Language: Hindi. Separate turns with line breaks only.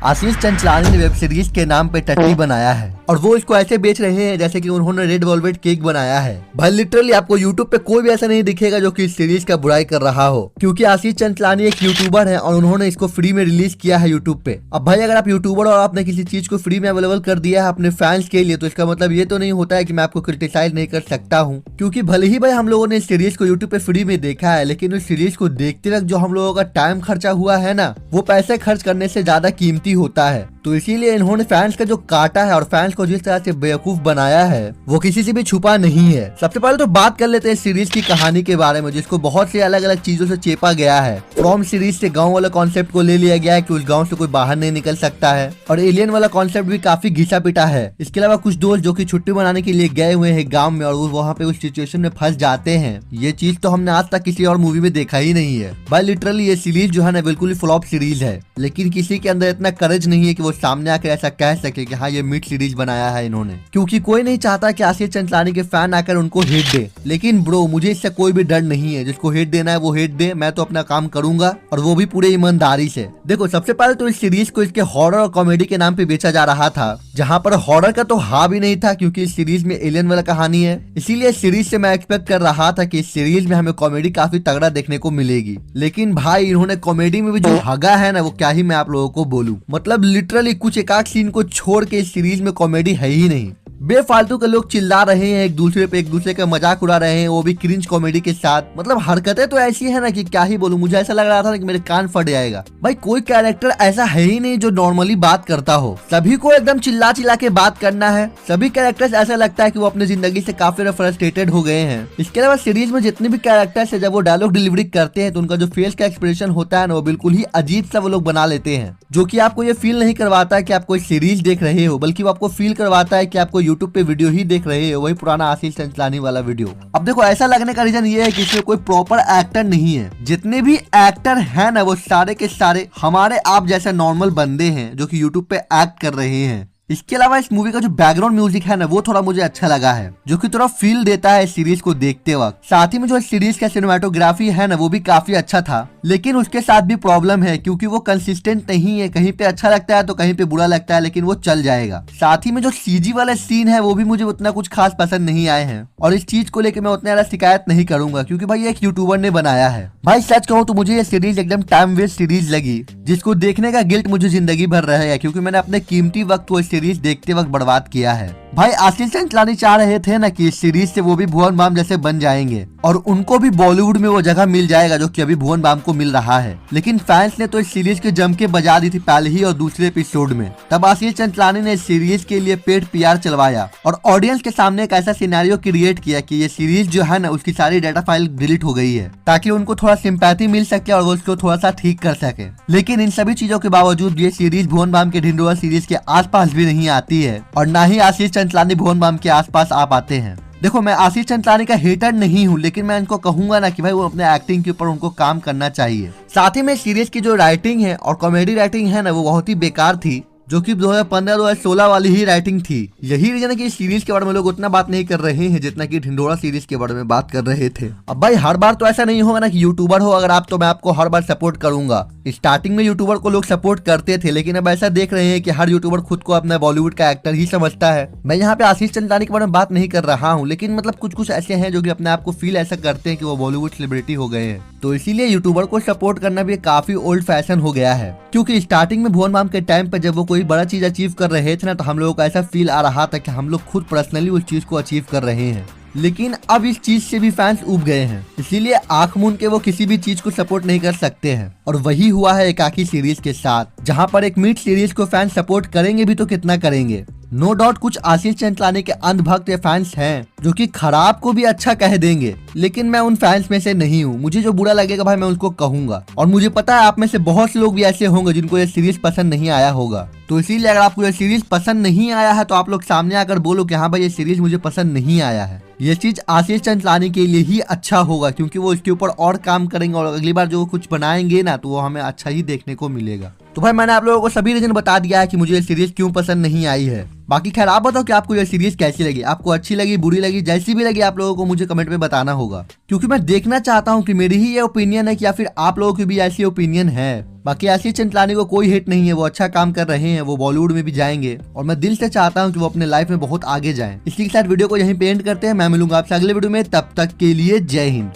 आशीष चंचलानी ने वेब सीरीज के नाम पे टट्टी बनाया है और वो इसको ऐसे बेच रहे हैं जैसे कि उन्होंने रेड वेलवेट केक बनाया है। भाई लिटरली आपको यूट्यूब पे कोई भी ऐसा नहीं दिखेगा जो कि इस सीरीज का बुराई कर रहा हो, क्योंकि आशीष चंचलानी एक यूट्यूबर है और उन्होंने इसको फ्री में रिलीज किया है यूट्यूब पे। अब भाई अगर आप यूट्यूबर और आपने किसी चीज को फ्री में अवेलेबल कर दिया है अपने फैंस के लिए, तो इसका मतलब ये तो नहीं होता है कि मैं आपको क्रिटिसाइज नहीं कर सकता हूँ, क्योंकि भले ही भाई हम लोगों ने इस सीरीज को यूट्यूब पे फ्री में देखा है, लेकिन उस सीरीज को देखते वक्त जो हम लोगों का टाइम खर्चा हुआ है ना, वो पैसे खर्च करने से ज्यादा कीमती होता है। तो इसीलिए इन्होंने फैंस का जो काटा है और फैंस को जिस तरह से बेवकूफ बनाया है वो किसी से भी छुपा नहीं है। सबसे पहले तो बात कर लेते हैं सीरीज की कहानी के बारे में, जिसको बहुत सी अलग अलग चीजों से चेपा गया है। फ्रॉम सीरीज से गांव वाला कॉन्सेप्ट को ले लिया गया है कि उस गांव से कोई बाहर नहीं निकल सकता है, और एलियन वाला कॉन्सेप्ट भी काफी घिसा पिटा है। इसके अलावा कुछ दोस्त जो कि छुट्टी मनाने के लिए गए हुए हैं गाँव में और वो वहाँ पे उस सिचुएशन में फंस जाते हैं, ये चीज तो हमने आज तक किसी और मूवी में देखा ही नहीं है। भाई लिटरली ये सीरीज जो है ना बिल्कुल ही फ्लॉप सीरीज है, लेकिन किसी के अंदर इतना करेज नहीं है कि वो सामने आकर ऐसा कह सके कि हाँ ये मिड सीरीज बनाया है इन्होंने, क्योंकि कोई नहीं चाहता कि आशीष चंचलानी के फैन आकर उनको हिट दे। लेकिन ब्रो मुझे इससे कोई भी डर नहीं है, जिसको हिट देना है वो हिट दे, मैं तो अपना काम करूंगा और वो भी पूरे ईमानदारी से। देखो सबसे पहले तो इस सीरीज को इसके हॉरर और कॉमेडी के नाम पे बेचा जा रहा था, जहाँ पर हॉरर का तो हाँ भी नहीं था, क्योंकि इस सीरीज में एलियन वाला कहानी है। इसीलिए इस सीरीज से मैं एक्सपेक्ट कर रहा था कि इस सीरीज में हमें कॉमेडी काफी तगड़ा देखने को मिलेगी, लेकिन भाई इन्होंने कॉमेडी में भी जो हगा है ना वो क्या ही मैं आप लोगों को बोलूं। मतलब लिटरली कुछ एक आध सीन को छोड़ के इस सीरीज में कॉमेडी है ही नहीं। बेफालतू के लोग चिल्ला रहे हैं एक दूसरे पे, एक दूसरे का मजाक उड़ा रहे हैं, वो भी क्रिंज कॉमेडी के साथ। मतलब हरकतें तो ऐसी है ना कि क्या ही बोलूं, मुझे ऐसा लग रहा था ना कि मेरे कान फट जाएगा। भाई कोई कैरेक्टर ऐसा है ही नहीं जो नॉर्मली बात करता हो, सभी को एकदम चिल्ला चिल्ला के बात करना है। सभी कैरेक्टर्स ऐसा लगता है कि वो अपनी जिंदगी से काफी फ्रस्ट्रेटेड हो गए हैं। इसके अलावा सीरीज में जितने भी कैरेक्टर्स है, जब वो डायलॉग डिलीवरी करते हैं तो उनका जो फेस का एक्सप्रेशन होता है ना वो बिल्कुल ही अजीब सा वो लोग बना लेते हैं, जो कि आपको ये फील नहीं करवाता है कि आप कोई सीरीज देख रहे हो, बल्कि वो आपको फील करवाता है कि आपको यूट्यूब पे वीडियो ही देख रहे हो, वही पुराना आशीष चंचलानी वाला वीडियो। अब देखो ऐसा लगने का रीजन ये है कि इसमें कोई प्रॉपर एक्टर नहीं है। जितने भी एक्टर हैं ना वो सारे के सारे हमारे आप जैसे नॉर्मल बंदे हैं जो कि यूट्यूब पे एक्ट कर रहे हैं। इसके अलावा इस मूवी का जो बैकग्राउंड म्यूजिक है ना वो थोड़ा मुझे अच्छा लगा है, जो कि थोड़ा फील देता है इस सीरीज को देखते वक्त। साथ ही में जो इस सीरीज का सिनेमेटोग्राफी है ना वो भी काफी अच्छा था, लेकिन उसके साथ भी प्रॉब्लम है क्योंकि वो कंसिस्टेंट नहीं है, कहीं पे अच्छा लगता है तो कहीं पे बुरा लगता है, लेकिन वो चल जाएगा। साथ ही में जो सीजी वाले सीन है वो भी मुझे उतना कुछ खास पसंद नहीं आए हैं, और इस चीज को लेकर मैं उतना ज्यादा शिकायत नहीं करूंगा क्योंकि भाई एक यूट्यूबर ने बनाया है। भाई सच कहूँ तो मुझे ये सीरीज एकदम टाइम वेस्ट सीरीज लगी, जिसको देखने का गिल्ट मुझे जिंदगी भर रहेगा, क्योंकि मैंने अपने कीमती वक्त वो सीरीज देखते वक्त बर्बाद किया है। भाई आशीष चंचलानी चाह रहे थे ना कि इस सीरीज से वो भी भुवन बाम जैसे बन जाएंगे और उनको भी बॉलीवुड में वो जगह मिल जाएगा जो कि अभी भुवन बाम को मिल रहा है, लेकिन फैंस ने तो इस सीरीज के जम के बजा दी थी पहले ही और दूसरे एपिसोड में। तब आशीष चंचलानी ने इस सीरीज के लिए पेड पीआर चलवाया और ऑडियंस के सामने एक ऐसा सिनेरियो क्रिएट किया कि ये सीरीज जो है ना उसकी सारी डाटा फाइल डिलीट हो गई है, ताकि उनको थोड़ा सिंपैथी मिल सके और वो उसको थोड़ा सा ठीक कर सके। लेकिन इन सभी चीजों के बावजूद ये सीरीज भुवन बाम के ढिंढोरा सीरीज के आसपास भी नहीं आती है, और न ही आशीष चंचलानी भुवन बाम के आसपास आ पाते हैं। देखो मैं आशीष चंचलानी का हेटर नहीं हूँ, लेकिन मैं इनको कहूंगा ना कि भाई वो अपने एक्टिंग के ऊपर उनको काम करना चाहिए। साथ ही में सीरीज की जो राइटिंग है और कॉमेडी राइटिंग है ना वो बहुत ही बेकार थी, जो कि 2015-2016 वाली ही राइटिंग थी। यही रीजन है कि इस सीरीज के बारे में लोग उतना बात नहीं कर रहे हैं जितना कि ढिंढोरा सीरीज के बारे में बात कर रहे थे। अब भाई हर बार तो ऐसा नहीं होगा ना कि यूट्यूबर हो अगर आप, तो मैं आपको हर बार सपोर्ट करूंगा। स्टार्टिंग में यूट्यूबर को लोग सपोर्ट करते थे, लेकिन अब ऐसा देख रहे हैं कि हर यूट्यूबर खुद को अपना बॉलीवुड का एक्टर ही समझता है। मैं यहाँ पे आशीष चंचलानी के बारे में बात नहीं कर रहा हूँ, लेकिन मतलब कुछ कुछ ऐसे हैं जो कि अपने आप को फील ऐसा करते हैं कि वो बॉलीवुड सेलिब्रिटी हो गए हैं। तो इसीलिए यूट्यूबर को सपोर्ट करना भी काफी ओल्ड फैशन हो गया है, क्योंकि स्टार्टिंग में भुवन बाम के टाइम पे जब वो कोई बड़ा चीज अचीव कर रहे थे ना तो हम लोगों को ऐसा फील आ रहा था कि हम लोग खुद पर्सनली उस चीज को अचीव कर रहे हैं। लेकिन अब इस चीज से भी फैंस उब गए हैं, इसीलिए आंख मूंद के वो किसी भी चीज को सपोर्ट नहीं कर सकते हैं। और वही हुआ है एकाकी सीरीज के साथ, जहां पर एक मिड सीरीज को फैंस सपोर्ट करेंगे भी तो कितना करेंगे। नो डाउट कुछ आशीष चंचलानी के अंधभक्त फैंस हैं जो कि खराब को भी अच्छा कह देंगे, लेकिन मैं उन फैंस में से नहीं हूँ। मुझे जो बुरा लगेगा भाई मैं उसको कहूंगा, और मुझे पता है आप में से बहुत से लोग भी ऐसे होंगे जिनको ये सीरीज पसंद नहीं आया होगा। तो इसीलिए अगर आपको ये सीरीज पसंद नहीं आया है तो आप लोग सामने आकर बोलो कि हाँ भाई ये सीरीज मुझे पसंद नहीं आया है। ये चीज आशीष चंचलानी के लिए ही अच्छा होगा, क्योंकि वो इसके ऊपर और काम करेंगे और अगली बार जो कुछ बनाएंगे ना तो वो हमें अच्छा ही देखने को मिलेगा। तो भाई मैंने आप लोगों को सभी रीजन बता दिया है कि मुझे ये सीरीज क्यों पसंद नहीं आई है। बाकी खैर आप बताओ कि आपको ये सीरीज कैसी लगी, आपको अच्छी लगी, बुरी लगी, जैसी भी लगी आप लोगों को मुझे कमेंट में बताना होगा, क्योंकि मैं देखना चाहता हूँ कि मेरी ही ये ओपिनियन है कि या फिर आप लोगों की भी ऐसी ओपिनियन है। बाकी आशीष चंचलानी को कोई हिट नहीं है, वो अच्छा काम कर रहे हैं, वो बॉलीवुड में भी जाएंगे और मैं दिल से चाहता हूँ कि वो अपने लाइफ में बहुत आगे जाएं। इसी के साथ वीडियो को यहीं पे एंड करते हैं। मैं मिलूंगा आपसे अगले वीडियो में, तब तक के लिए जय हिंद।